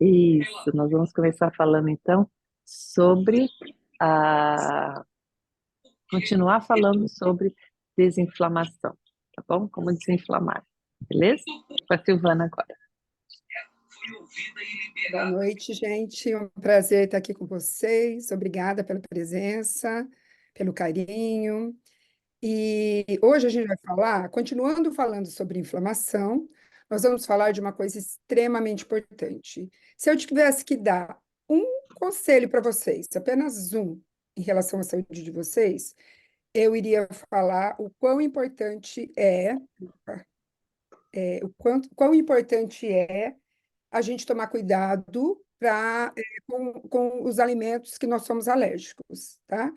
Isso, nós vamos começar falando então sobre a. Continuar falando sobre desinflamação, tá bom? Como desinflamar, beleza? Com a Silvana agora. Boa noite, gente. É um prazer estar aqui com vocês. Obrigada pela presença, pelo carinho. E hoje a gente vai falar, continuando falando sobre inflamação, nós vamos falar de uma coisa extremamente importante. Se eu tivesse que dar um conselho para vocês, apenas um, em relação à saúde de vocês, eu iria falar o quão importante quão importante é a gente tomar cuidado com os alimentos que nós somos alérgicos, tá?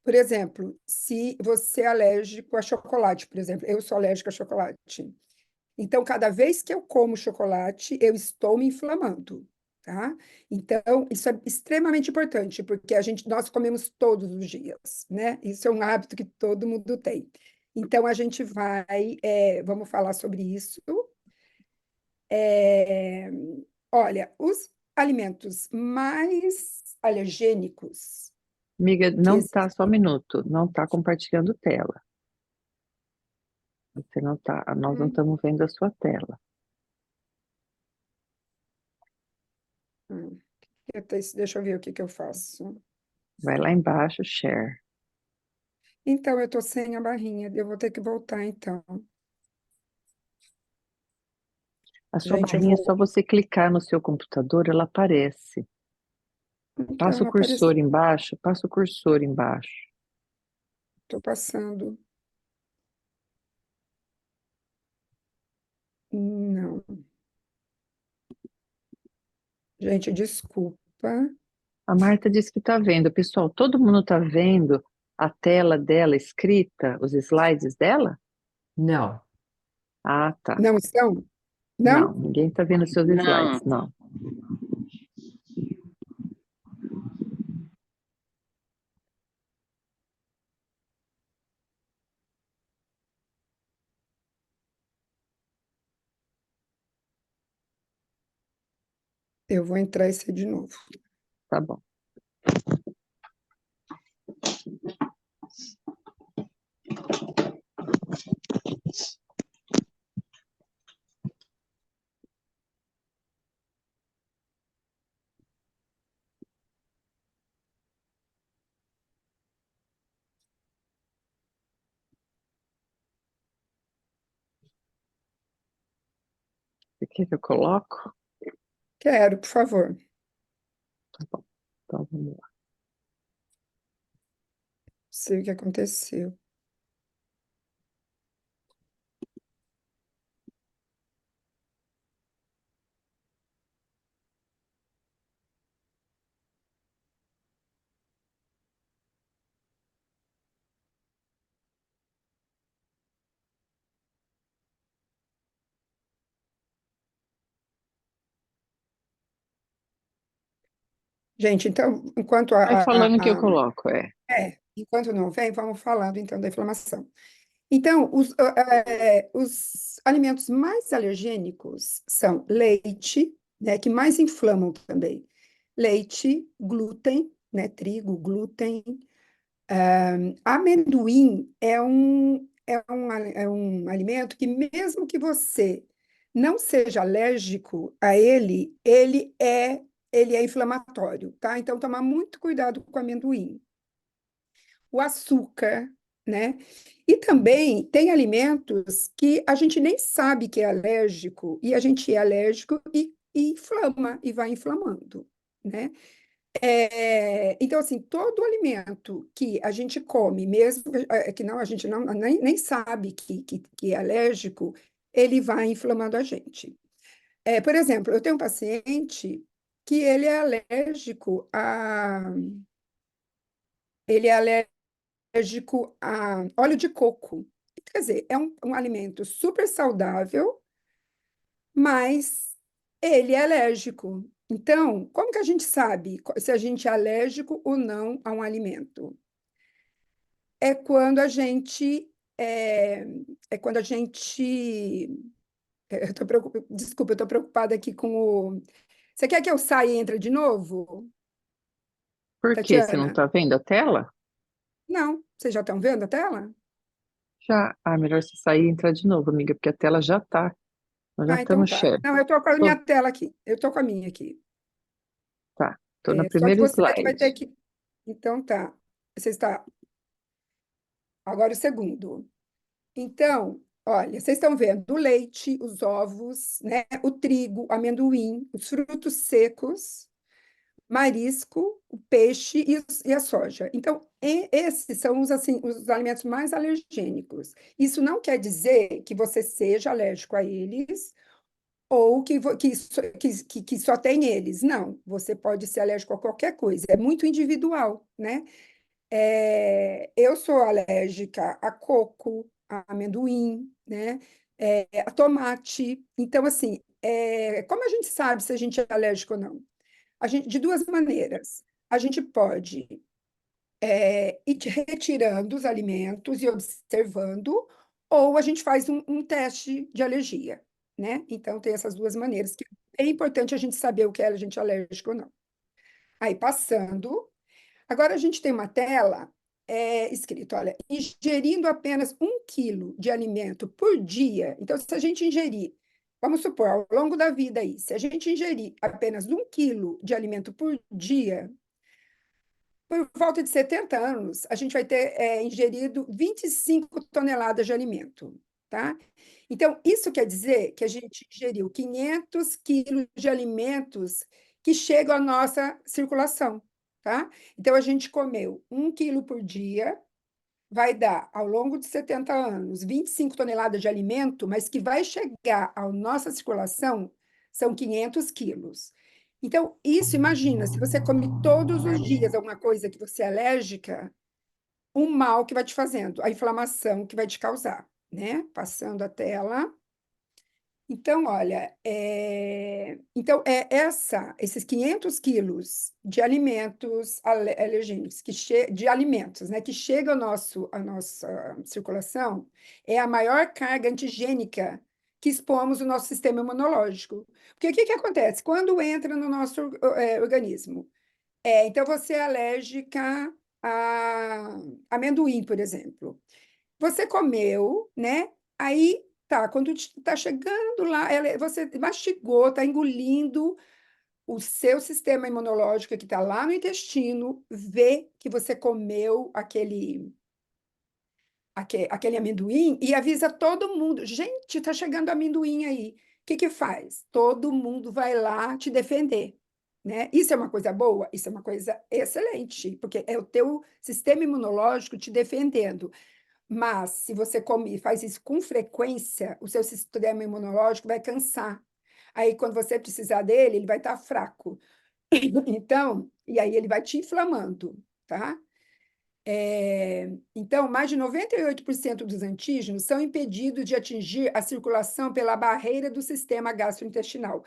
Por exemplo, se você é alérgico a chocolate, por exemplo, eu sou alérgica a chocolate. Então, cada vez que eu como chocolate, eu estou me inflamando, tá? Então, isso é extremamente importante, porque nós comemos todos os dias, né? Isso é um hábito que todo mundo tem. Então, a gente vamos falar sobre isso. É, Olha, os alimentos mais alergênicos Amiga, que não tá, só um existem. minuto, não tá compartilhando tela. Você não tá, nós não Hum, estamos vendo a sua tela. hum. Deixa eu ver o que eu faço. Vai lá embaixo, share. Então, eu estou sem a barrinha, eu vou ter que voltar, então. A sua Gente, eu barrinha é vou. só você clicar no seu computador, ela aparece. Então, Passa o não apareceu. cursor embaixo, passa o cursor embaixo. Estou passando. Não. Gente, desculpa. A Marta disse que está vendo. Pessoal, todo mundo está vendo a tela dela escrita, os slides dela? Não. Ah, tá. Não estão? Não, Não? ninguém está vendo seus slides, não. Eu vou entrar e ser de novo. Tá bom. Você quer que eu coloco? Quero, por favor. Tá bom. Então vamos lá. Sei o que aconteceu. Gente, então, Vai falando que eu coloco, é. enquanto não vem, vamos falando então da inflamação. Então, os alimentos mais alergênicos são leite, né, que mais inflamam também. Leite, glúten, né, trigo, glúten. Amendoim é um alimento que, mesmo que você não seja alérgico a ele, ele é inflamatório, tá? Então, tomar muito cuidado com o amendoim. O açúcar, né? E também tem alimentos que a gente nem sabe que é alérgico, e a gente é alérgico e inflama, e vai inflamando, né? Então, assim, todo alimento que a gente come, mesmo que não, a gente não, nem sabe que é alérgico, ele vai inflamando a gente. Por exemplo, eu tenho um paciente que ele é alérgico a óleo de coco. Quer dizer, é um alimento super saudável, mas ele é alérgico. Então, como que a gente sabe se a gente é alérgico ou não a um alimento? É quando a gente é, é quando a gente desculpa, eu estou preocupada aqui com Você quer que eu saia e entre de novo, Por quê? Você não Tatiana? está vendo a tela? Não. Vocês já estão vendo a tela? Já. Ah, melhor você sair e entrar de novo, amiga, porque a tela já tá. Nós já Ah, então estamos tá. share. Não, eu estou com a minha Tô, tela aqui. Eu estou com a minha aqui. tá. Tô no Só que primeiro você vai ter slide. que. Então tá. Você está. Agora o segundo. Então, olha, vocês estão vendo o leite, os ovos, né? O trigo, o amendoim, os frutos secos, marisco, o peixe e a soja. Então, esses são os, assim, os alimentos mais alergênicos. Isso não quer dizer que você seja alérgico a eles ou que só tem eles. Não, você pode ser alérgico a qualquer coisa. É muito individual, né? Eu sou alérgica a coco, a amendoim, né? A tomate. Então, assim, como a gente sabe se a gente é alérgico ou não? De duas maneiras. A gente pode ir retirando os alimentos e observando, ou a gente faz um teste de alergia, né? Então, tem essas duas maneiras, que é importante a gente saber o que é a gente alérgico ou não. Aí, passando. Agora, a gente tem uma tela escrito, olha, ingerindo apenas 1 quilo de alimento por dia. Então, se a gente ingerir, vamos supor, ao longo da vida aí, se a gente ingerir apenas 1 quilo de alimento por dia, por volta de 70 anos, a gente vai ter ingerido 25 toneladas de alimento, tá? Então, isso quer dizer que a gente ingeriu 500 quilos de alimentos que chegam à nossa circulação, tá? Então, a gente comeu 1 quilo por dia, vai dar, ao longo de 70 anos, 25 toneladas de alimento, mas que vai chegar à nossa circulação são 500 quilos. Então, isso, imagina, se você come todos os dias alguma coisa que você é alérgica, o mal que vai te fazendo, a inflamação que vai te causar, né? Passando a tela. Então, olha, esses 500 quilos de alimentos alergênicos, de alimentos, né, que chegam à nossa circulação, é a maior carga antigênica que expomos o nosso sistema imunológico. Porque o que que acontece? Quando entra no nosso organismo, então você é alérgica a amendoim, por exemplo. Você comeu, né? Aí tá, quando está chegando lá, você mastigou, está engolindo, o seu sistema imunológico que está lá no intestino vê que você comeu aquele amendoim e avisa todo mundo: gente, está chegando amendoim aí. O que que faz? Todo mundo vai lá te defender. Né? Isso é uma coisa boa? Isso é uma coisa excelente, porque é o teu sistema imunológico te defendendo. Mas, se você come e faz isso com frequência, o seu sistema imunológico vai cansar. Aí, quando você precisar dele, ele vai estar fraco. Então, e aí ele vai te inflamando, tá? Então, mais de 98% dos antígenos são impedidos de atingir a circulação pela barreira do sistema gastrointestinal.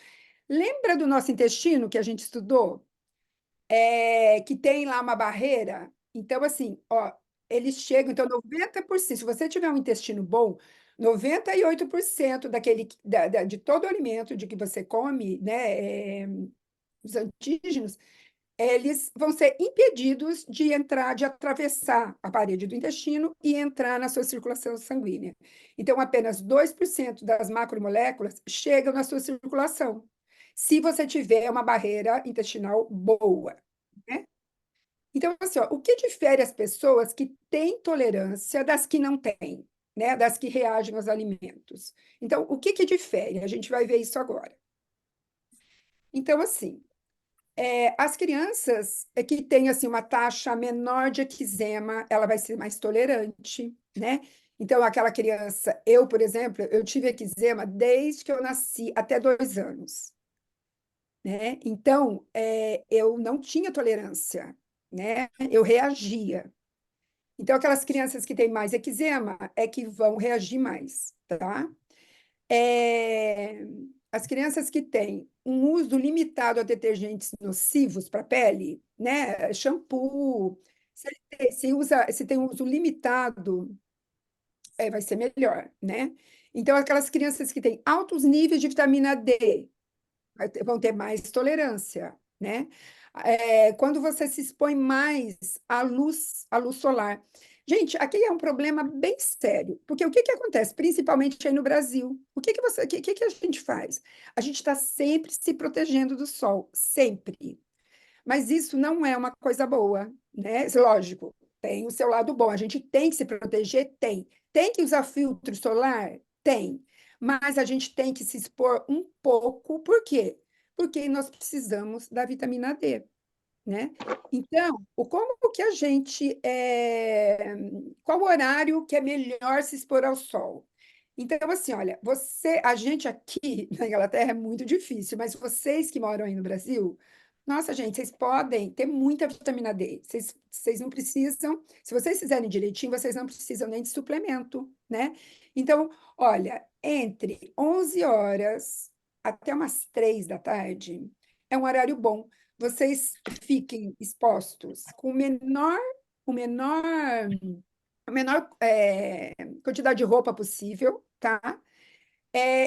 Lembra do nosso intestino que a gente estudou? Que tem lá uma barreira. Então, assim, ó, eles chegam, então, 90%, se você tiver um intestino bom, 98% de todo o alimento de que você come, né, os antígenos, eles vão ser impedidos de entrar, de atravessar a parede do intestino e entrar na sua circulação sanguínea. Então, apenas 2% das macromoléculas chegam na sua circulação, se você tiver uma barreira intestinal boa, né? Então, assim, ó, o que difere as pessoas que têm tolerância das que não têm, né? Das que reagem aos alimentos? Então, o que que difere? A gente vai ver isso agora. Então, assim, as crianças que têm assim uma taxa menor de eczema, ela vai ser mais tolerante, né? Então, aquela criança, eu, por exemplo, eu tive eczema desde que eu nasci até 2 anos, né? Então, eu não tinha tolerância, né? Eu reagia. Então, aquelas crianças que têm mais eczema é que vão reagir mais, tá? É, as crianças que têm um uso limitado a detergentes nocivos para a pele, né? Shampoo, se tem um uso limitado, vai ser melhor, né? Então, aquelas crianças que têm altos níveis de vitamina D, vão ter mais tolerância, né? Quando você se expõe mais à luz solar. Gente, aqui é um problema bem sério, porque o que que acontece, principalmente aí no Brasil? O que que a gente faz? A gente está sempre se protegendo do sol, sempre. Mas isso não é uma coisa boa, né? Lógico, tem o seu lado bom. A gente tem que se proteger? Tem. Tem que usar filtro solar? Tem. Mas a gente tem que se expor um pouco. Por quê? Porque nós precisamos da vitamina D, né? Então, como que a gente, qual o horário que é melhor se expor ao sol? Então, assim, olha, a gente aqui na Inglaterra é muito difícil, mas vocês que moram aí no Brasil, nossa, gente, vocês podem ter muita vitamina D. Vocês não precisam, se vocês fizerem direitinho, vocês não precisam nem de suplemento, né? Então, olha, entre 11 horas até umas 3 da tarde é um horário bom. Vocês fiquem expostos com o menor, a menor quantidade de roupa possível, tá?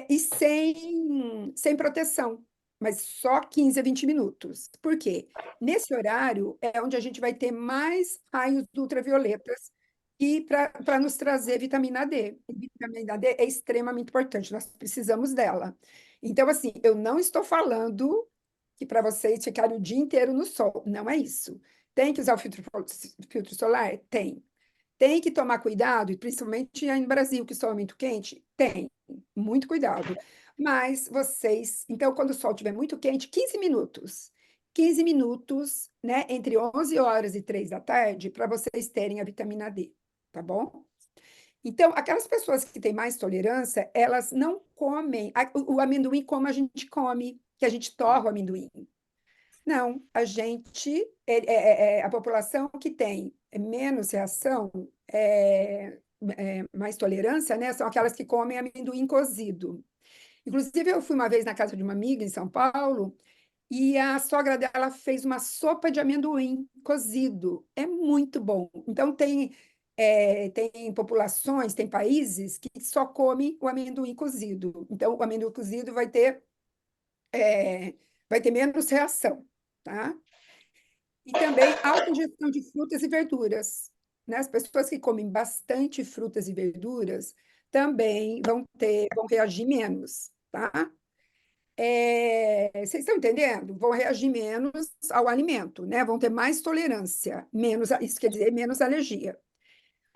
E sem proteção, mas só 15 a 20 minutos. Por quê? Nesse horário é onde a gente vai ter mais raios ultravioletas e para nos trazer vitamina D. E vitamina D é extremamente importante, nós precisamos dela. Então, assim, eu não estou falando que para vocês ficarem o dia inteiro no sol, não é isso. Tem que usar o filtro solar? Tem. Tem que tomar cuidado, e principalmente aí no Brasil, que o sol é muito quente? Tem, muito cuidado. Mas vocês, então, quando o sol estiver muito quente, 15 minutos. 15 minutos, né, entre 11 horas e 3 da tarde, para vocês terem a vitamina D, tá bom? Então, aquelas pessoas que têm mais tolerância, elas não comem o amendoim como a gente come, que a gente torra o amendoim. Não, a população que tem menos reação, mais tolerância, né, são aquelas que comem amendoim cozido. Inclusive, eu fui uma vez na casa de uma amiga em São Paulo e a sogra dela fez uma sopa de amendoim cozido. É muito bom. Então, tem populações, tem países que só comem o amendoim cozido. Então, o amendoim cozido vai ter menos reação, tá? E também alta ingestão de frutas e verduras, né? As pessoas que comem bastante frutas e verduras também vão reagir menos, tá? Vocês estão entendendo? Vão reagir menos ao alimento, né? Vão ter mais tolerância, isso quer dizer menos alergia.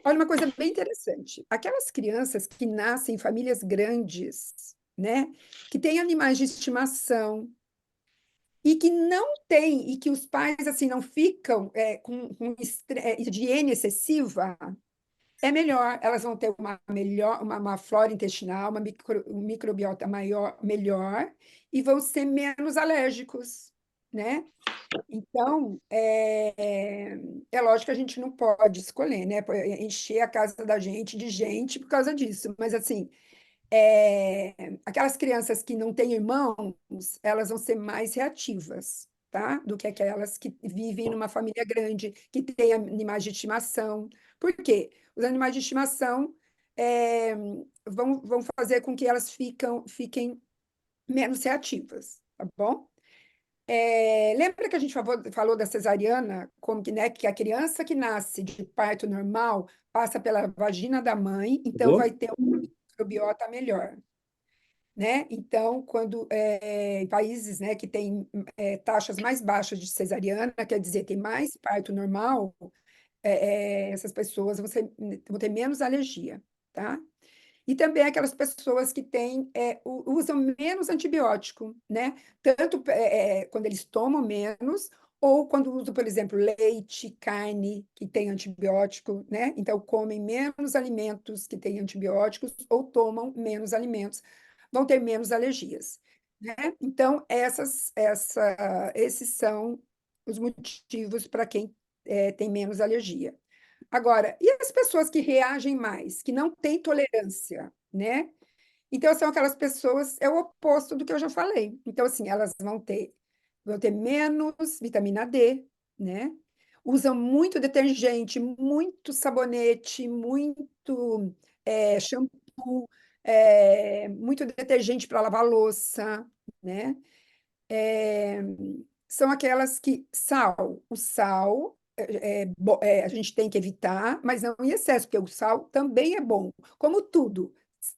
Olha uma coisa bem interessante. Aquelas crianças que nascem em famílias grandes, né? Que têm animais de estimação, e que não tem, e que os pais assim não ficam com higiene excessiva, é melhor. Elas vão ter uma flora intestinal, um microbiota melhor, e vão ser menos alérgicos, né? Então, é lógico que a gente não pode escolher, né? Encher a casa da gente de gente por causa disso, mas assim, aquelas crianças que não têm irmãos, elas vão ser mais reativas, tá? Do que aquelas que vivem numa família grande, que tem animais de estimação. Por quê? Os animais de estimação é, vão fazer com que elas fiquem menos reativas, tá bom? Lembra que a gente falou da cesariana, como que, né, que a criança que nasce de parto normal passa pela vagina da mãe, então vai Vou? ter uma microbiota melhor, né? Então, em países, né, que têm taxas mais baixas de cesariana, quer dizer, tem mais parto normal, essas pessoas vão ter menos alergia, tá? E também aquelas pessoas que usam menos antibiótico, né? Tanto quando eles tomam menos, ou quando usam, por exemplo, leite, carne, que tem antibiótico, né? Então, comem menos alimentos que têm antibióticos, ou tomam menos alimentos, vão ter menos alergias, né? Então, esses são os motivos para quem tem menos alergia. Agora, e as pessoas que reagem mais, que não têm tolerância, né? Então, são aquelas pessoas, é o oposto do que eu já falei. Então, assim, elas vão ter menos vitamina D, né? Usam muito detergente, muito sabonete, muito shampoo, muito detergente para lavar louça, né? é, são aquelas que o sal a gente tem que evitar, mas não em excesso, porque o sal também é bom. Como tudo,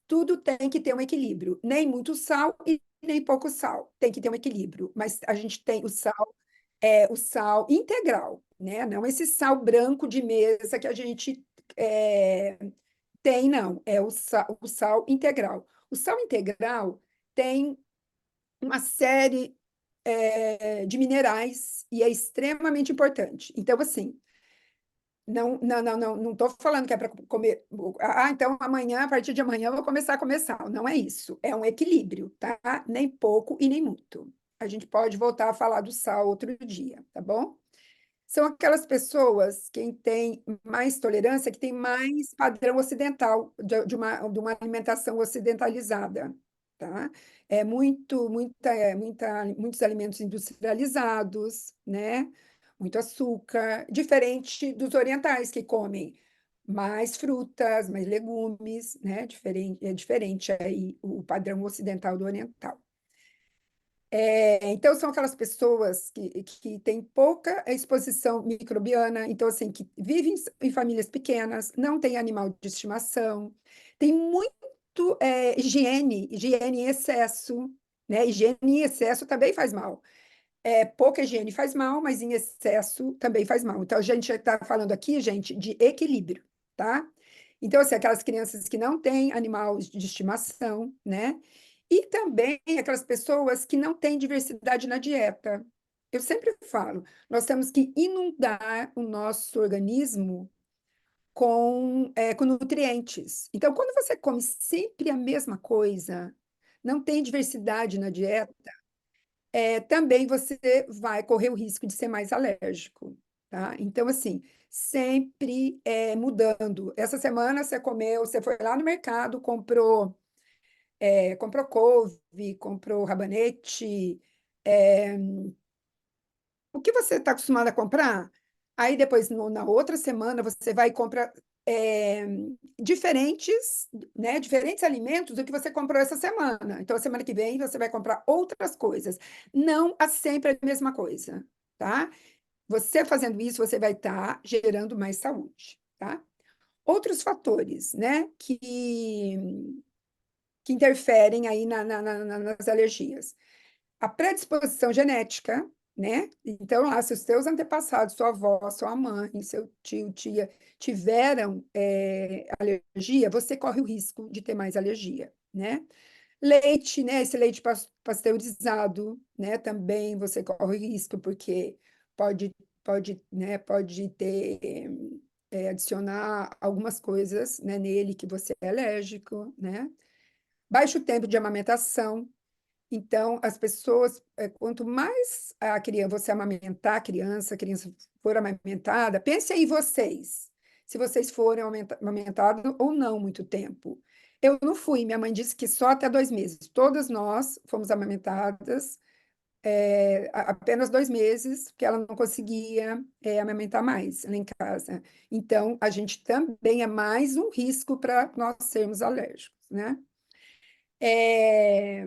tudo tem que ter um equilíbrio. Nem muito sal e nem pouco sal. Tem que ter um equilíbrio. Mas a gente tem o sal integral, né? Não esse sal branco de mesa que a gente é, tem, não. É o sal integral. O sal integral tem uma série de minerais e é extremamente importante. Então, assim, não estou falando que é para comer. Ah, então amanhã, a partir de amanhã, eu vou começar a comer sal. Não é isso. É um equilíbrio, tá? Nem pouco e nem muito. A gente pode voltar a falar do sal outro dia, tá bom? São aquelas pessoas que têm mais tolerância, que têm mais padrão ocidental, de uma alimentação ocidentalizada, tá? Muitos alimentos industrializados, né? Muito açúcar, diferente dos orientais, que comem mais frutas, mais legumes, né? É diferente aí o padrão ocidental do oriental. Então, são aquelas pessoas que têm pouca exposição microbiana, então, assim, que vivem em famílias pequenas, não têm animal de estimação, tem muito higiene em excesso, né? Higiene em excesso também faz mal. Pouca higiene faz mal, mas em excesso também faz mal. Então, a gente está falando aqui, gente, de equilíbrio, tá? Então, assim, aquelas crianças que não têm animal de estimação, né? E também aquelas pessoas que não têm diversidade na dieta. Eu sempre falo, nós temos que inundar o nosso organismo com nutrientes. Então, quando você come sempre a mesma coisa, não tem diversidade na dieta, também você vai correr o risco de ser mais alérgico, tá? Então, assim, sempre mudando. Essa semana você foi lá no mercado, comprou couve, comprou rabanete, é, o que você está acostumado a comprar, aí depois, na outra semana, você vai e compra é, diferentes, né, diferentes alimentos do que você comprou essa semana. Então, a semana que vem, você vai comprar outras coisas. Não sempre a mesma coisa, tá? Você fazendo isso, você vai estar gerando mais saúde, tá? Outros fatores, né, que interferem aí nas alergias. A predisposição genética, né? Então, lá, se os seus antepassados, sua avó, sua mãe, seu tio, tia, tiveram alergia, você corre o risco de ter mais alergia, né? Leite, né? Esse leite pasteurizado, né? Também você corre risco, porque pode, pode ter, adicionar algumas coisas, né, nele que você é alérgico, né? Baixo tempo de amamentação, então, as pessoas, quanto mais você amamentar a criança for amamentada, pense aí vocês, se vocês forem amamentados ou não muito tempo. Eu não fui, minha mãe disse que só até 2 meses. Todas nós fomos amamentadas apenas 2 meses, porque ela não conseguia amamentar mais lá em casa. Então, a gente também é mais um risco para nós sermos alérgicos, né? É,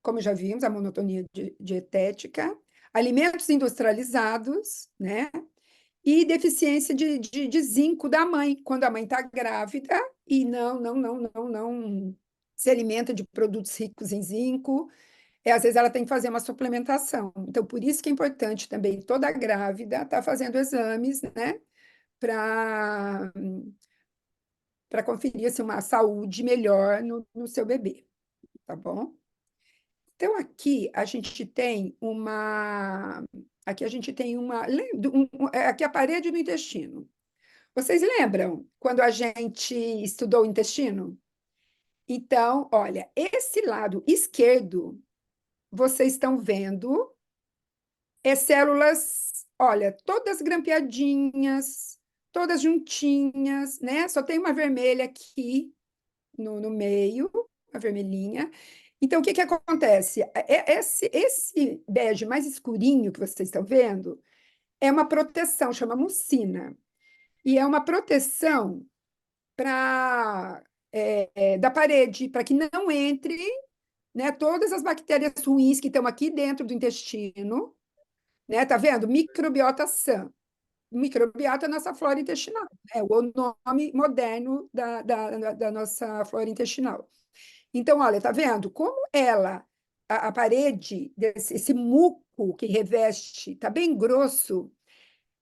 como já vimos, a monotonia dietética, alimentos industrializados, né? E deficiência de zinco da mãe, quando a mãe está grávida e não se alimenta de produtos ricos em zinco, às vezes ela tem que fazer uma suplementação. Então, por isso que é importante também toda grávida estar fazendo exames, né? Para conferir assim, uma saúde melhor no seu bebê, tá bom? Então, aqui a gente tem aqui é a parede do intestino. Vocês lembram quando a gente estudou o intestino? Então, olha, esse lado esquerdo, vocês estão vendo, células, olha, todas grampeadinhas, todas juntinhas, né? Só tem uma vermelha aqui no meio, a vermelhinha. Então, o que que acontece? Esse bege mais escurinho que vocês estão vendo é uma proteção, chama mucina. E é uma proteção da parede, para que não entre né? Todas as bactérias ruins que estão aqui dentro do intestino, né? Tá vendo? Microbiota sã. Microbiota é a nossa flora intestinal, é o nome moderno da nossa flora intestinal. Então, olha, tá vendo? Como a parede, esse muco que reveste, tá bem grosso,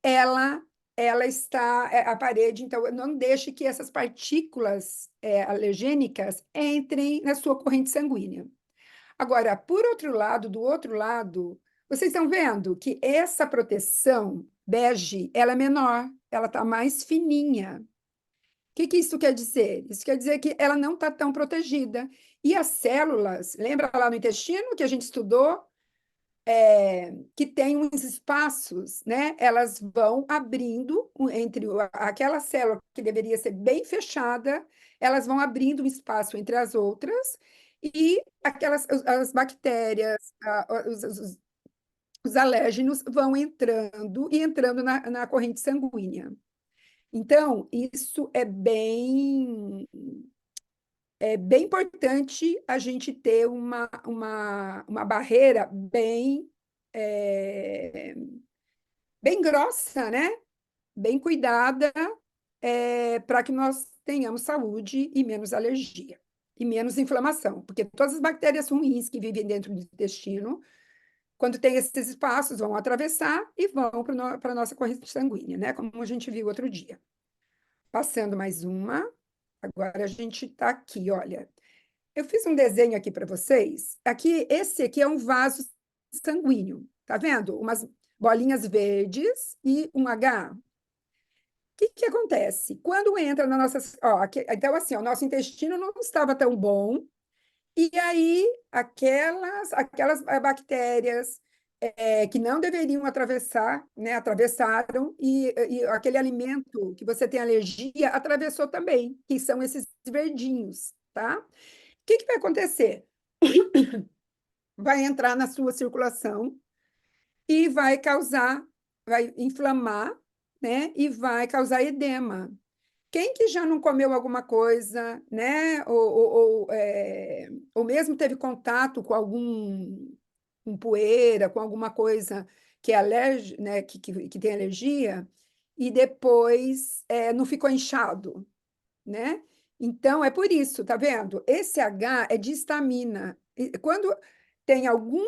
ela ela está, a parede, então, não deixe que essas partículas alergênicas entrem na sua corrente sanguínea. Agora, por outro lado, do outro lado, vocês estão vendo que essa proteção bege, ela é menor, ela está mais fininha. O que que isso quer dizer? Isso quer dizer que ela não está tão protegida. E as células, lembra lá no intestino que a gente estudou, que tem uns espaços, né? Elas vão abrindo entre aquela célula que deveria ser bem fechada, elas vão abrindo um espaço entre as outras, e as bactérias, os alérgenos vão entrando e entrando na corrente sanguínea. Então, isso é bem importante a gente ter uma barreira bem grossa, né? Bem cuidada, para que nós tenhamos saúde e menos alergia e menos inflamação, porque todas as bactérias ruins que vivem dentro do intestino, quando tem esses espaços, vão atravessar e vão para a nossa corrente sanguínea, né? Como a gente viu outro dia. Passando mais uma, agora a gente está aqui, olha. Eu fiz um desenho aqui para vocês. Esse aqui é um vaso sanguíneo, tá vendo? Umas bolinhas verdes e um H. O que que acontece? Quando entra na nossa. Ó, então, assim, o nosso intestino não estava tão bom, e aí aquelas bactérias que não deveriam atravessar, né, atravessaram, e aquele alimento que você tem alergia atravessou também, que são esses verdinhos, tá? O que que vai acontecer? Vai entrar na sua circulação e vai inflamar, né? E vai causar edema. Quem que já não comeu alguma coisa, né? Ou mesmo teve contato com com poeira, com alguma coisa que é né? Que tem alergia, e depois não ficou inchado, né? Então, é por isso, tá vendo? Esse H é de histamina. E quando tem alguma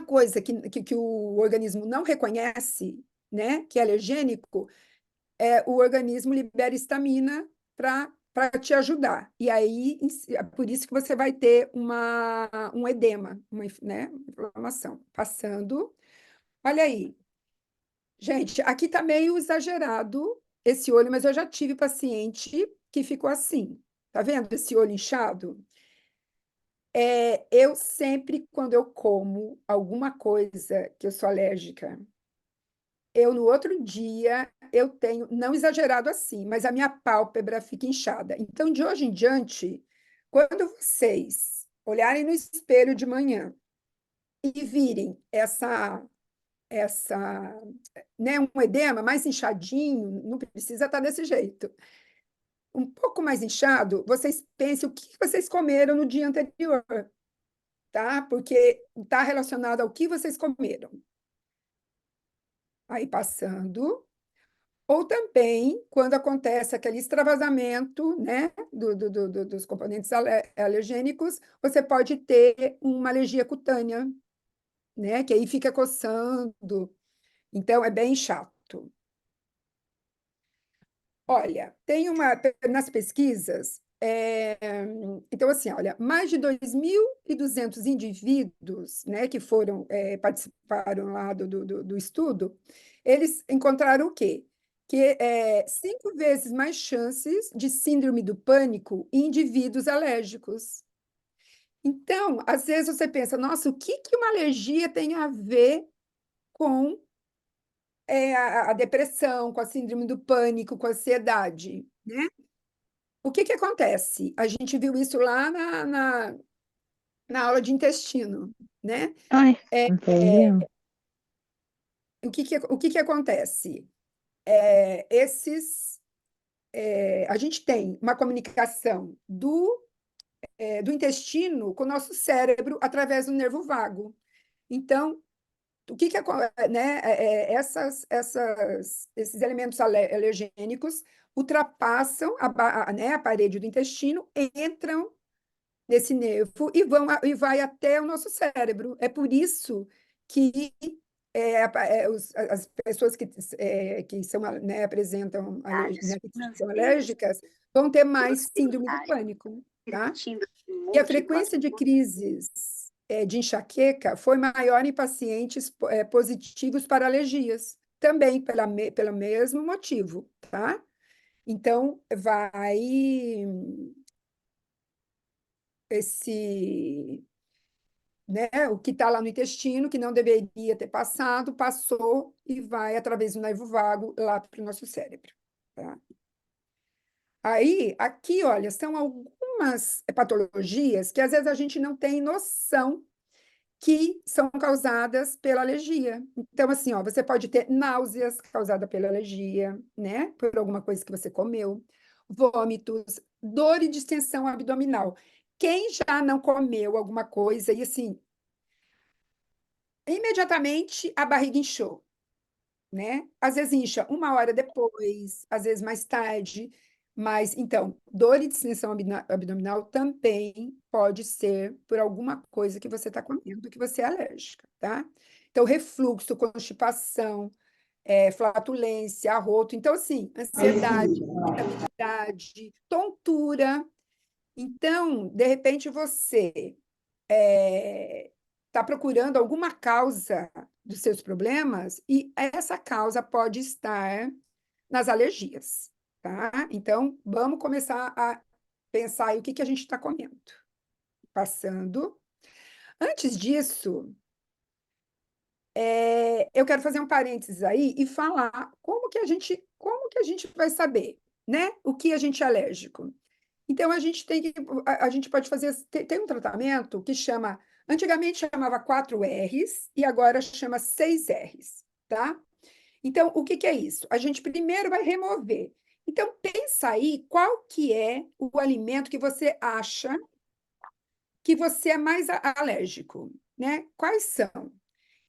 coisa que o organismo não reconhece, né, que é alergênico, o organismo libera histamina para te ajudar. E aí, é por isso que você vai ter um edema, né, inflamação. Passando. Olha aí. Gente, aqui está meio exagerado esse olho, mas eu já tive paciente que ficou assim. Tá vendo esse olho inchado? Eu sempre, quando eu como alguma coisa que eu sou alérgica, no outro dia, eu tenho, não exagerado assim, mas a minha pálpebra fica inchada. Então, de hoje em diante, quando vocês olharem no espelho de manhã e virem essa, né, um edema mais inchadinho, não precisa estar desse jeito. Um pouco mais inchado, vocês pensem o que vocês comeram no dia anterior, tá? Porque está relacionado ao que vocês comeram. Aí passando. Ou também, quando acontece aquele extravasamento, né, dos componentes alergênicos, você pode ter uma alergia cutânea, né, que aí fica coçando. Então, é bem chato. Olha, nas pesquisas, então assim, olha, mais de 2.200 indivíduos, né, que participaram lá do estudo, eles encontraram o quê? Que 5 vezes mais chances de síndrome do pânico em indivíduos alérgicos. Então, às vezes você pensa, nossa, o que que uma alergia tem a ver com a depressão, com a síndrome do pânico, com a ansiedade, né? O que que acontece? A gente viu isso lá na aula de intestino, né? Ai, É, entendi. o que que acontece? A gente tem uma comunicação do intestino com o nosso cérebro através do nervo vago. Então, o que que né, esses elementos alergênicos ultrapassam né, a parede do intestino, entram nesse nervo e vai até o nosso cérebro. É por isso que as pessoas que são, né, apresentam né, que são alérgicas vão ter mais síndrome do pânico, tá? E a frequência de crises de enxaqueca foi maior em pacientes positivos para alergias, também pelo mesmo motivo, tá? Então, esse, né, o que está lá no intestino, que não deveria ter passado, passou e vai através do nervo vago lá para o nosso cérebro, tá? Aí, aqui, olha, são algumas patologias que às vezes a gente não tem noção que são causadas pela alergia. Então, assim, ó, você pode ter náuseas causadas pela alergia, né? Por alguma coisa que você comeu, vômitos, dor e distensão abdominal. Quem já não comeu alguma coisa e, assim, imediatamente a barriga inchou, né? Às vezes incha uma hora depois, às vezes mais tarde. Mas, então, dor e distensão abdominal também pode ser por alguma coisa que você está comendo, que você é alérgica, tá? Então, refluxo, constipação, flatulência, arroto. Então, assim, ansiedade, irritabilidade, tontura. Então, de repente, você está procurando alguma causa dos seus problemas e essa causa pode estar nas alergias, tá? Então, vamos começar a pensar aí o que que a gente está comendo. Passando. Antes disso, eu quero fazer um parênteses aí e falar como que a gente vai saber, né? O que a gente é alérgico. Então, a gente pode fazer, tem um tratamento que chama, antigamente chamava 4 Rs e agora chama 6 Rs, tá? Então, o que que é isso? A gente primeiro vai remover. Então, pensa aí qual que é o alimento que você acha que você é mais alérgico, né? Quais são?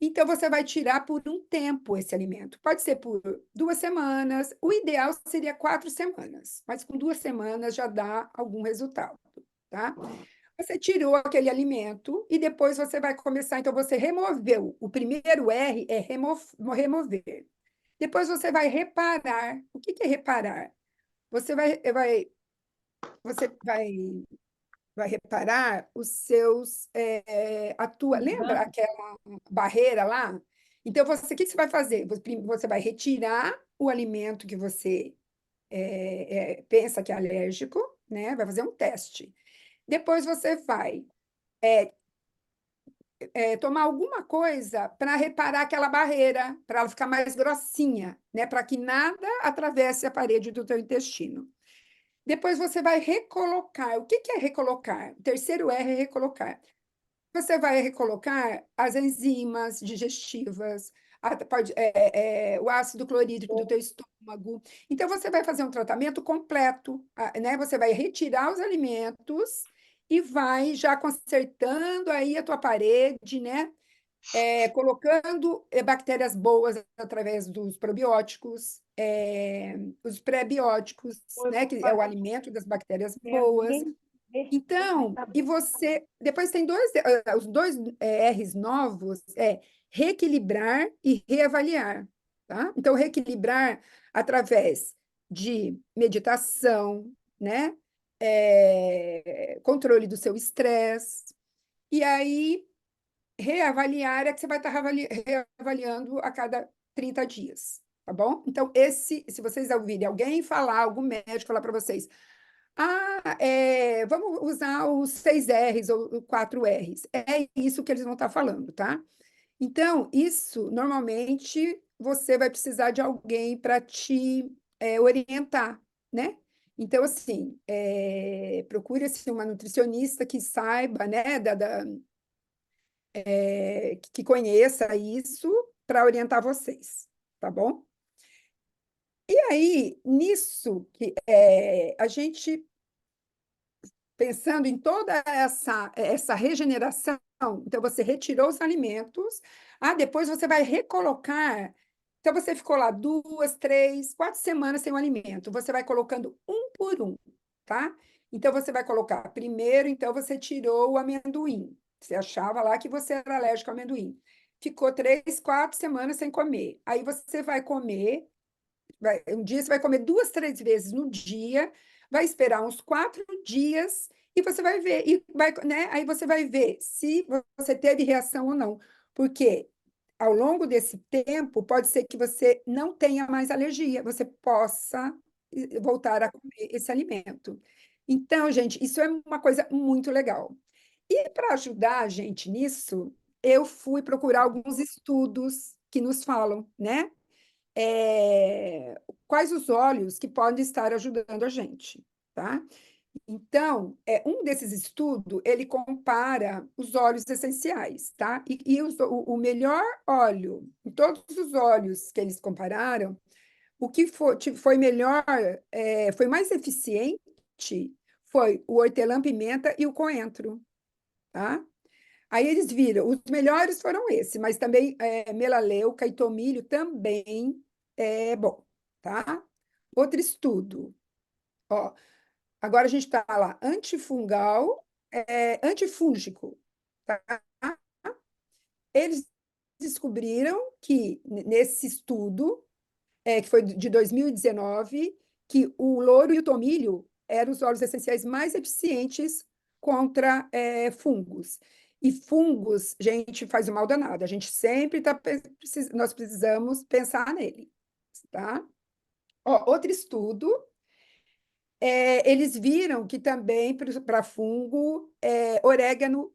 Então, você vai tirar por um tempo esse alimento. Pode ser por 2 semanas. O ideal seria 4 semanas, mas com 2 semanas já dá algum resultado, tá? Você tirou aquele alimento e depois você vai começar. Então, você removeu. O primeiro R é remover. Depois você vai reparar. O que que é reparar? Você você vai reparar os seus, lembra Uhum. aquela barreira lá? Então, o que que você vai fazer? Você vai retirar o alimento que você pensa que é alérgico, né? Vai fazer um teste. Depois você vai tomar alguma coisa para reparar aquela barreira, para ela ficar mais grossinha, né? Para que nada atravesse a parede do teu intestino. Depois você vai recolocar. O que que é recolocar? O terceiro R é recolocar. Você vai recolocar as enzimas digestivas, o ácido clorídrico do teu estômago. Então, você vai fazer um tratamento completo, né? Você vai retirar os alimentos e vai já consertando aí a tua parede, né? Colocando bactérias boas através dos probióticos, os pré-bióticos, né? Que é o alimento das bactérias boas. Então, e você. Depois tem os dois R's novos, reequilibrar e reavaliar. Tá? Então, reequilibrar através de meditação, né? Controle do seu estresse. E aí, reavaliar é que você vai estar reavaliando a cada 30 dias. Tá bom? Então, se vocês ouvirem alguém falar, algum médico falar para vocês. Vamos usar os 6 Rs ou os 4 Rs. É isso que eles vão estar falando, tá? Então, isso, normalmente, você vai precisar de alguém para te orientar, né? Então, assim, procure assim, uma nutricionista que saiba, né, que conheça isso para orientar vocês, tá bom? E aí, nisso, a gente pensando em toda essa regeneração, então você retirou os alimentos, depois você vai recolocar. Então você ficou lá 2, 3, 4 semanas sem o alimento. Você vai colocando um por um, tá? Então você vai colocar primeiro, então você tirou o amendoim. Você achava lá que você era alérgico ao amendoim. Ficou 3, 4 semanas sem comer. Aí você vai comer um dia você vai comer 2, 3 vezes no dia, vai esperar uns 4 dias e você vai ver, né? Aí você vai ver se você teve reação ou não. Porque ao longo desse tempo, pode ser que você não tenha mais alergia, você possa voltar a comer esse alimento. Então, gente, isso é uma coisa muito legal. E para ajudar a gente nisso, eu fui procurar alguns estudos que nos falam, né? Quais os óleos que podem estar ajudando a gente, tá? Então, um desses estudos, ele compara os óleos essenciais, tá? E o melhor óleo, em todos os óleos que eles compararam, o que foi melhor, foi mais eficiente, foi o hortelã-pimenta e o coentro, tá? Aí eles viram, os melhores foram esses, mas também melaleuca e tomilho também é bom, tá? Outro estudo, ó, agora a gente está lá, antifungal, antifúngico, tá? Eles descobriram que nesse estudo, que foi de 2019, que o louro e o tomilho eram os óleos essenciais mais eficientes contra fungos. E fungos, gente, faz um mal danado. A gente sempre nós precisamos pensar nele, tá? Ó, outro estudo, eles viram que também para fungo, orégano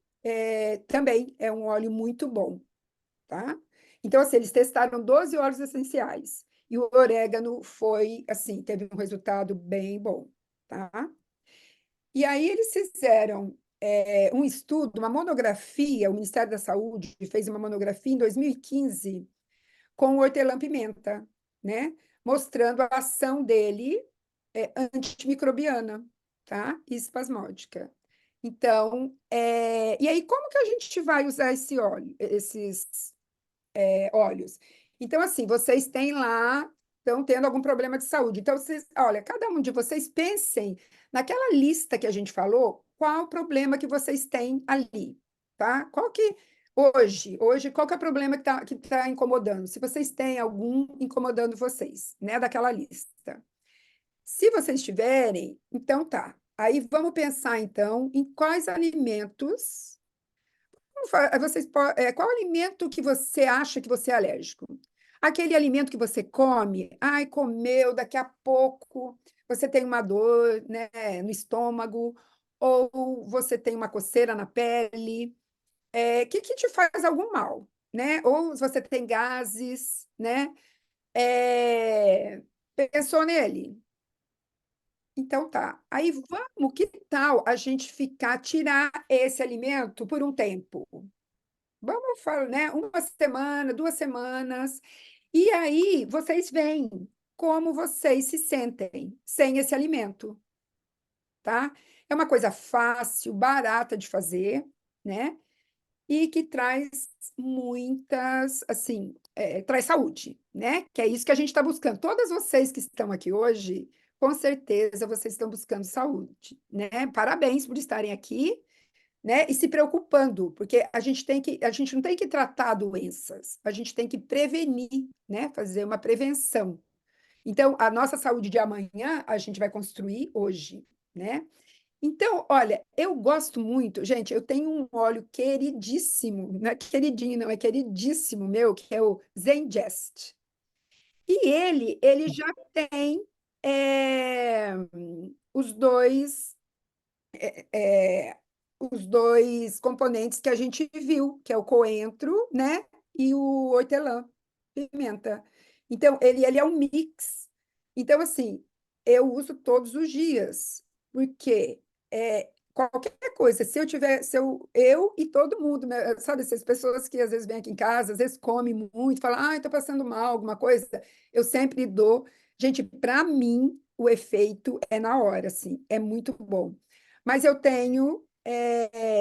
também é um óleo muito bom, tá? Então, assim, eles testaram 12 óleos essenciais e o orégano foi, assim, teve um resultado bem bom, tá? E aí eles fizeram um estudo, uma monografia, o Ministério da Saúde fez uma monografia em 2015 com o hortelã-pimenta, né? Mostrando a ação dele antimicrobiana, tá? E espasmódica. Então, e aí como que a gente vai usar esse óleo, esses óleos. Então, assim, vocês têm lá, estão tendo algum problema de saúde. Então, vocês, olha, cada um de vocês pensem naquela lista que a gente falou, qual o problema que vocês têm ali, tá? Hoje, qual que é o problema que tá incomodando? Se vocês têm algum incomodando vocês, né, daquela lista. Se vocês tiverem, então tá. Aí vamos pensar, então, em quais alimentos qual alimento que você acha que você é alérgico? Aquele alimento que você come, ai, comeu, daqui a pouco você tem uma dor, né, no estômago, ou você tem uma coceira na pele, que te faz algum mal, né? Ou você tem gases, né? Pensou nele? Então tá. Aí que tal a gente tirar esse alimento por um tempo? Vamos falar, né? Uma semana, 2 semanas. E aí vocês veem como vocês se sentem sem esse alimento, tá? É uma coisa fácil, barata de fazer, né? E que traz muitas, assim, traz saúde, né? Que é isso que a gente está buscando. Todas vocês que estão aqui hoje, com certeza vocês estão buscando saúde, né? Parabéns por estarem aqui, né? E se preocupando, porque a gente não tem que tratar doenças, a gente tem que prevenir, né? Fazer uma prevenção. Então, a nossa saúde de amanhã a gente vai construir hoje, né? Então, olha, eu gosto muito, gente, eu tenho um óleo queridíssimo, não é queridinho, não, é queridíssimo meu, que é o Zengest. E ele já tem é, os dois é, os dois componentes que a gente viu, que é o coentro, né, e o hortelã, pimenta. Então, ele é um mix. Então, assim, eu uso todos os dias, porque qualquer coisa, se eu tiver, se eu e todo mundo, né, sabe, essas pessoas que às vezes vêm aqui em casa, às vezes comem muito, falam, estou passando mal, alguma coisa, eu sempre dou. Gente, para mim, o efeito é na hora, assim, é muito bom. Mas eu tenho.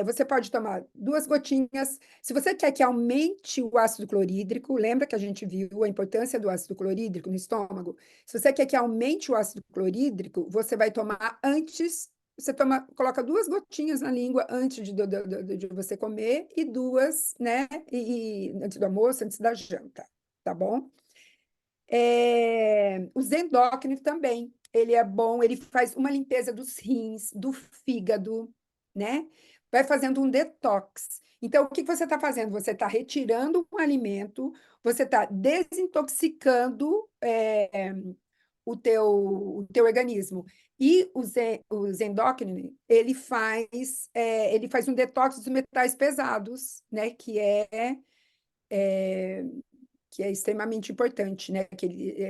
Você pode tomar 2 gotinhas. Se você quer que aumente o ácido clorídrico, lembra que a gente viu a importância do ácido clorídrico no estômago? Se você quer que aumente o ácido clorídrico, você vai tomar antes. Você coloca 2 gotinhas na língua antes de você comer e 2, né? Antes do almoço, antes da janta, tá bom? O Zendócrino também, ele é bom, ele faz uma limpeza dos rins, do fígado, né? Vai fazendo um detox. Então, o que você está fazendo? Você está retirando um alimento, você está desintoxicando o teu organismo. E o Zendócrino, ele faz um detox dos metais pesados, né? Que é extremamente importante, né?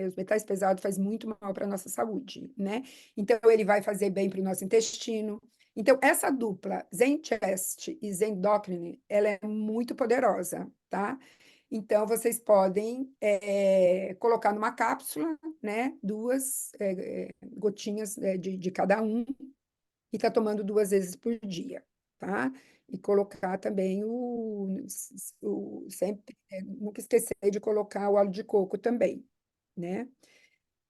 Os metais pesados faz muito mal para a nossa saúde, né? Então, ele vai fazer bem para o nosso intestino. Então, essa dupla, Zenchest e Zendocrine, ela é muito poderosa, tá? Então, vocês podem colocar numa cápsula, né? 2 gotinhas de cada um, e tá tomando 2 vezes por dia, tá? E colocar também sempre, nunca esquecer de colocar o óleo de coco também, né?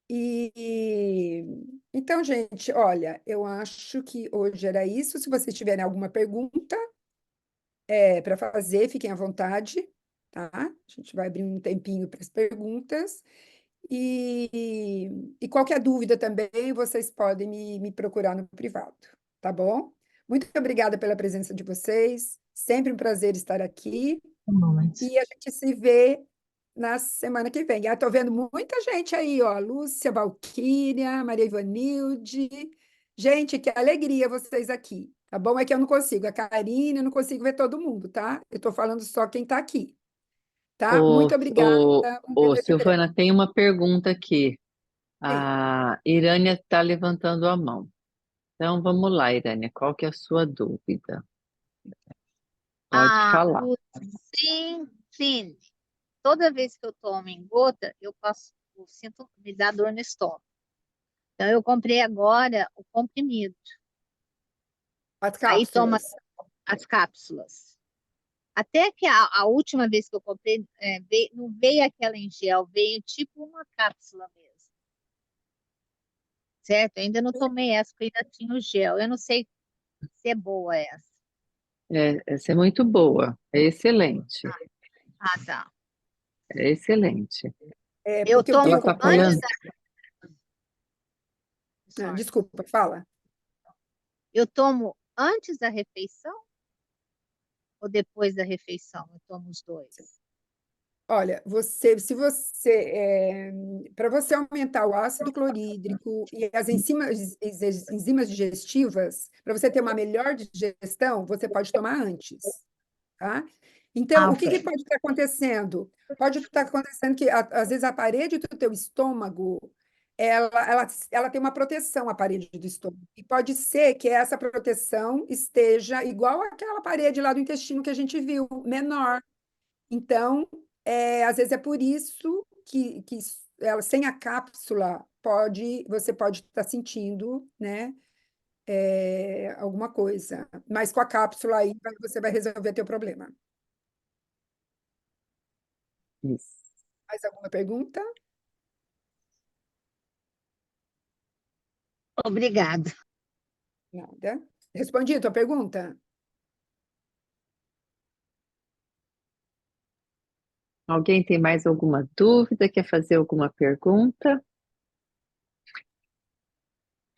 E então, gente, olha, eu acho que hoje era isso. Se vocês tiverem alguma pergunta para fazer, fiquem à vontade, tá? A gente vai abrir um tempinho para as perguntas. E qualquer dúvida também, vocês podem me procurar no privado, tá bom? Muito obrigada pela presença de vocês. Sempre um prazer estar aqui. Um momento. E a gente se vê na semana que vem. Estou vendo muita gente aí, ó. Lúcia, Valquíria, Maria Ivanilde. Gente, que alegria vocês aqui. Tá bom? É que eu não consigo. A Karine, eu não consigo ver todo mundo, tá? Eu estou falando só quem está aqui, tá? Ô, Muito obrigada. ô, Um ô, beijo grande. Silvana, tem uma pergunta aqui. Sim. A Irânia está levantando a mão. Então, vamos lá, Irânia, qual que é a sua dúvida? Pode falar. Sim, sim. Toda vez que eu tomo em gota, eu sinto, me dá dor no estômago. Então, eu comprei agora o comprimido. As Aí toma cápsulas. as cápsulas. Até que a última vez que eu comprei, não veio aquela em gel, veio tipo uma cápsula mesmo. Certo? Eu ainda não tomei essa, porque ainda tinha o gel. Eu não sei se é boa essa. Essa é muito boa, é excelente, Ah, tá. é excelente. Eu Porque o que Ela tomo está antes falando, acontece. da. Sorry. Desculpa, fala. Eu tomo antes da refeição ou depois da refeição? Eu tomo os dois. Olha, para você aumentar o ácido clorídrico e as enzimas digestivas, para você ter uma melhor digestão, você pode tomar antes, tá? Então, Ah, o que que ok. pode estar acontecendo? Pode estar acontecendo que, às vezes, a parede do teu estômago, ela tem uma proteção, a parede do estômago. E pode ser que essa proteção esteja igual àquela parede lá do intestino que a gente viu, menor. Então, às vezes é por isso que ela, sem a cápsula, você pode estar sentindo, né, alguma coisa. Mas com a cápsula aí, você vai resolver teu problema. isso. Mais alguma pergunta? Obrigada. Nada. Respondi a tua pergunta? Alguém tem mais alguma dúvida? Quer fazer alguma pergunta?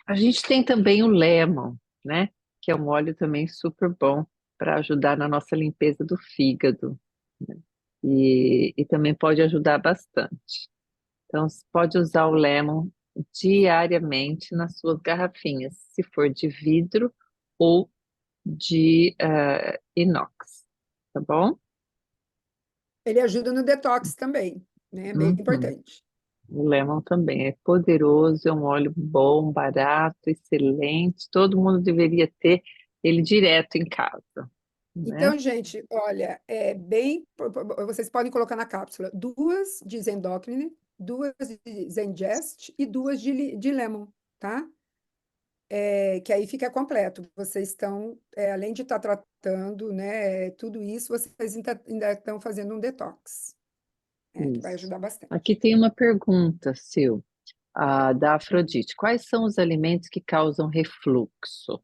A gente tem também o lemon, né? Que é um óleo também super bom para ajudar na nossa limpeza do fígado, né? E também pode ajudar bastante. Então, você pode usar o lemon diariamente nas suas garrafinhas, se for de vidro ou de inox, tá bom? Ele ajuda no detox também, né? Bem Uhum. importante. O lemon também é poderoso, é um óleo bom, barato, excelente. Todo mundo deveria ter ele direto em casa, né? Então, gente, olha, vocês podem colocar na cápsula 2 de Zendocrine, 2 de Zengest e 2 de Lemon, tá? que aí fica completo. Vocês estão, além de estar tratando, né, tudo isso, vocês ainda estão fazendo um detox, né, que vai Isso. ajudar bastante. Aqui tem uma pergunta, Sil, da Afrodite. Quais são os alimentos que causam refluxo?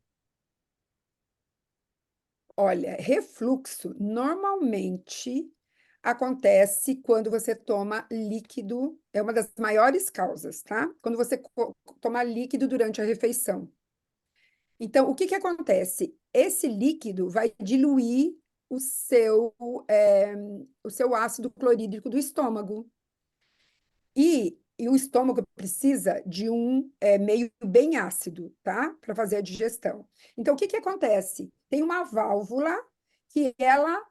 Olha, refluxo normalmente acontece quando você toma líquido, é uma das maiores causas, tá? Quando você toma líquido durante a refeição. Então, o que que acontece? Esse líquido vai diluir o seu, eh, o seu ácido clorídrico do estômago. E o estômago precisa de um meio bem ácido, tá? Para fazer a digestão. Então, o que que acontece? Tem uma válvula que ela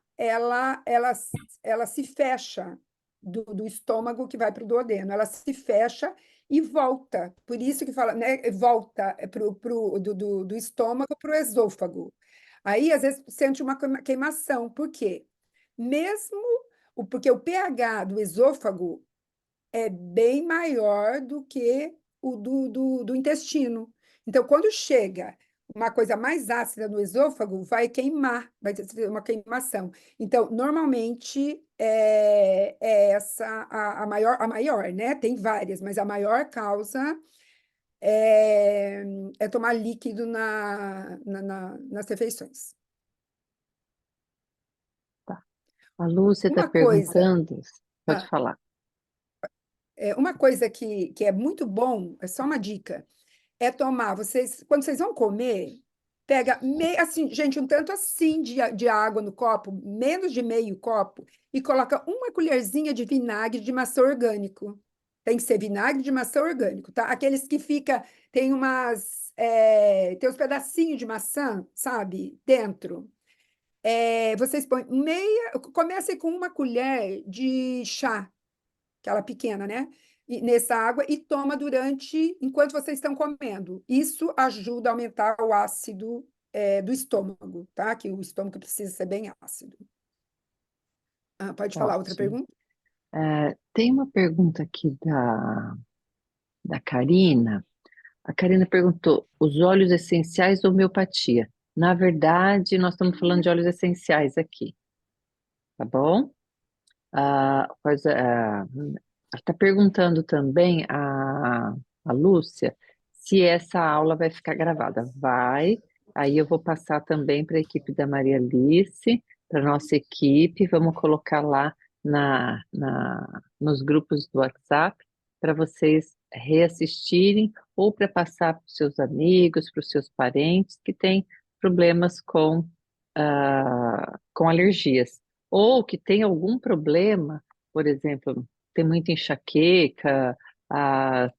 se fecha do estômago que vai para o duodeno. Ela se fecha e volta. Por isso que fala, né? Volta do estômago para o esôfago. Aí, às vezes, sente uma queimação. Por quê? Mesmo porque o pH do esôfago é bem maior do que o do intestino. Então, quando chega uma coisa mais ácida no esôfago, vai queimar, vai ter uma queimação. Então, normalmente, é essa a maior, né? Tem várias, mas a maior causa é tomar líquido nas refeições. Tá. A Lúcia está Uma coisa, perguntando, pode ah, falar. uma coisa que é muito bom, é só uma dica, é tomar, quando vocês vão comer, pega meio, assim, gente, um tanto assim de água no copo, menos de meio copo, e coloca uma colherzinha de vinagre de maçã orgânico. Tem que ser vinagre de maçã orgânico, tá? Aqueles que fica, tem uns pedacinhos de maçã, sabe, dentro. Vocês põem comecem com uma colher de chá, aquela pequena, né? Nessa água e toma enquanto vocês estão comendo. Isso ajuda a aumentar o ácido do estômago, tá? Que o estômago precisa ser bem ácido. Pode falar outra Ótimo. pergunta? Tem uma pergunta aqui da Karina. A Karina perguntou: os óleos essenciais ou homeopatia? Na verdade, nós estamos falando de óleos essenciais aqui, tá bom? Ela está perguntando também a Lúcia se essa aula vai ficar gravada. Vai. Aí eu vou passar também para a equipe da Maria Alice, para nossa equipe. Vamos colocar lá nos grupos do WhatsApp para vocês reassistirem ou para passar para os seus amigos, para os seus parentes que têm problemas com alergias ou que tem algum problema, por exemplo, tem muita enxaqueca,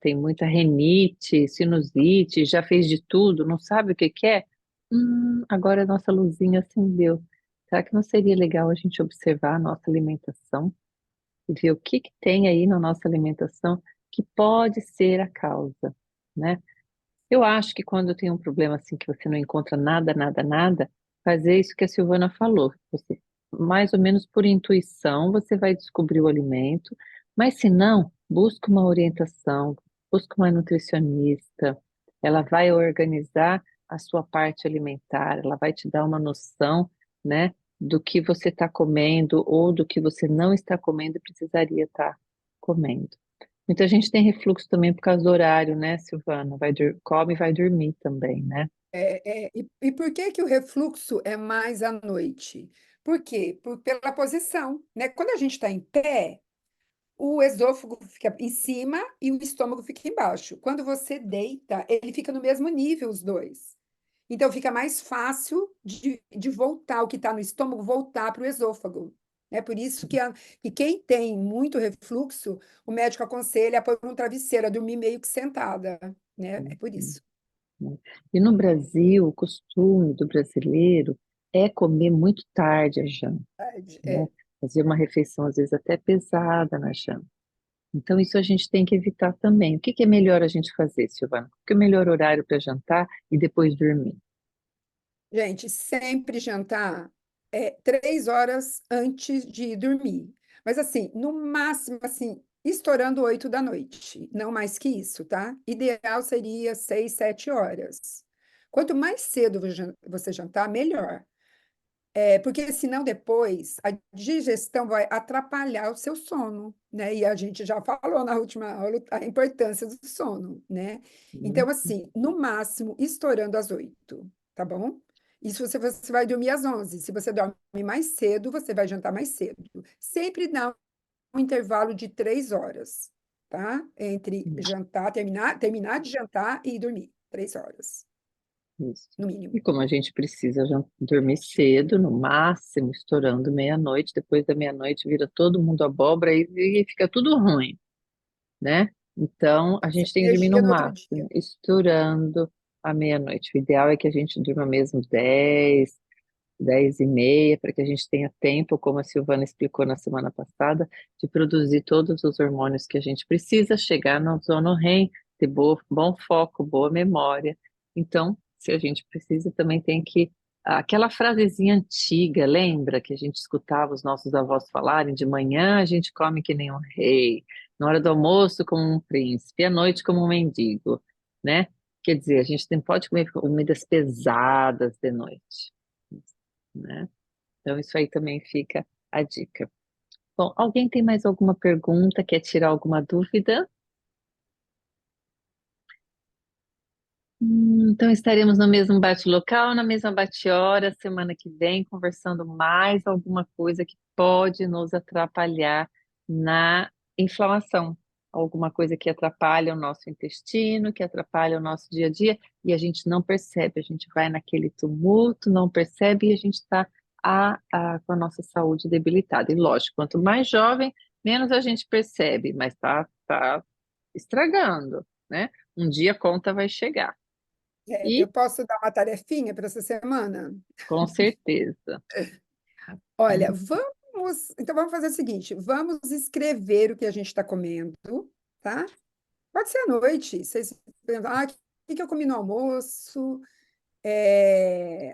tem muita renite, sinusite, já fez de tudo, não sabe o que que é? Agora a nossa luzinha acendeu. Será que não seria legal a gente observar a nossa alimentação e ver o que que tem aí na nossa alimentação que pode ser a causa, né? Eu acho que quando tem um problema assim que você não encontra nada, nada, nada, fazer isso que a Silvana falou. Você, mais ou menos por intuição, você vai descobrir o alimento, mas se não, busca uma orientação, busca uma nutricionista, ela vai organizar a sua parte alimentar, ela vai te dar uma noção, né, do que você está comendo ou do que você não está comendo e precisaria estar comendo. Muita gente tem refluxo também por causa do horário, né, Silvana? Come e vai dormir também, né? E por que que o refluxo é mais à noite? Por quê? Pela posição, né? Quando a gente está em pé, o esôfago fica em cima e o estômago fica embaixo. Quando você deita, ele fica no mesmo nível, os dois. Então, fica mais fácil de voltar, o que está no estômago, voltar para o esôfago. É por isso que quem tem muito refluxo, o médico aconselha a pôr um travesseiro, a dormir meio que sentada, né? É por Uhum, isso. né? E no Brasil, o costume do brasileiro é comer muito tarde a janta, né? É, Fazer uma refeição, às vezes, até pesada na janta. Então, isso a gente tem que evitar também. O que que é melhor a gente fazer, Silvana? Qual que é o melhor horário para jantar e depois dormir? gente, sempre jantar 3 horas antes de dormir. Mas assim, no máximo, assim, estourando 8 da noite, não mais que isso, tá? Ideal seria 6, 7 horas. Quanto mais cedo você jantar, melhor. Porque senão depois a digestão vai atrapalhar o seu sono, né? E a gente já falou na última aula a importância do sono, né? Então, assim, no máximo, estourando às 8, tá bom? Isso você vai dormir às 11. Se você dorme mais cedo, você vai jantar mais cedo. Sempre dá um intervalo de 3 horas, tá? Entre jantar, terminar de jantar e dormir. 3 horas, Isso. no mínimo. E como a gente precisa dormir cedo, no máximo, estourando meia-noite, depois da meia-noite vira todo mundo abóbora e fica tudo ruim, né? Então, a gente tem que dormir no Energia no outro dia. máximo, estourando a meia-noite. O ideal é que a gente durma mesmo 10, 10h30, para que a gente tenha tempo, como a Silvana explicou na semana passada, de produzir todos os hormônios que a gente precisa, chegar no sono REM, ter bom foco, boa memória. Então, se a gente precisa, também tem que. Aquela frasezinha antiga, lembra que a gente escutava os nossos avós falarem: de manhã a gente come que nem um rei, na hora do almoço como um príncipe, à noite como um mendigo, né? Quer dizer, a gente não pode comer comidas pesadas de noite, né? Então, isso aí também fica a dica. Bom, alguém tem mais alguma pergunta? Quer tirar alguma dúvida? Então, estaremos no mesmo bate-local, na mesma bate-hora, semana que vem, conversando mais alguma coisa que pode nos atrapalhar na inflamação. Alguma coisa que atrapalha o nosso intestino, que atrapalha o nosso dia a dia, e a gente não percebe, a gente vai naquele tumulto, não percebe, e a gente está com a nossa saúde debilitada. E lógico, quanto mais jovem, menos a gente percebe, mas tá estragando, né? Um dia a conta vai chegar. Eu E, posso dar uma tarefinha para essa semana? com certeza. Olha, então vamos fazer o seguinte, vamos escrever o que a gente está comendo, tá? Pode ser à noite, vocês perguntam, o que eu comi no almoço,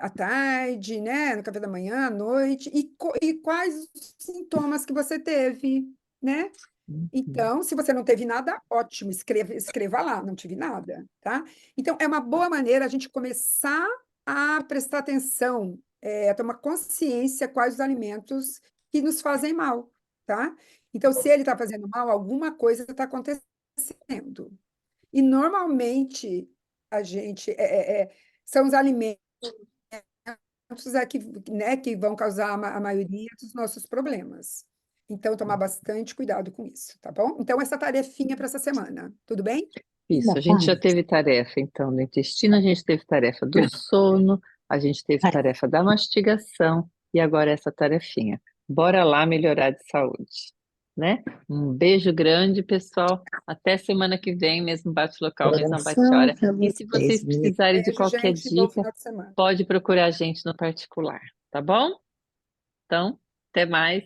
à tarde, né? No café da manhã, à noite, e quais os sintomas que você teve, né? Uhum. Então, se você não teve nada, ótimo, escreva lá, não tive nada, tá? Então, é uma boa maneira a gente começar a prestar atenção, a tomar consciência quais os alimentos que nos fazem mal, tá? Então, se ele está fazendo mal, alguma coisa está acontecendo. E, normalmente, a gente, são os alimentos que vão causar a maioria dos nossos problemas. Então, tomar bastante cuidado com isso, tá bom? Então, essa tarefinha para essa semana, tudo bem? Isso, a gente já teve tarefa, então, do intestino, a gente teve tarefa do sono, a gente teve tarefa da mastigação e agora essa tarefinha. Bora lá melhorar de saúde, né? Um beijo grande, pessoal. Até semana que vem, mesmo bate-local, mesma bate-hora. E se vocês precisarem de Beijo, qualquer gente. Bom dica, final de semana. pode procurar a gente no particular, tá bom? Então, até mais.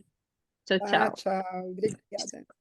Tchau, Tá, tchau. tchau. Obrigada.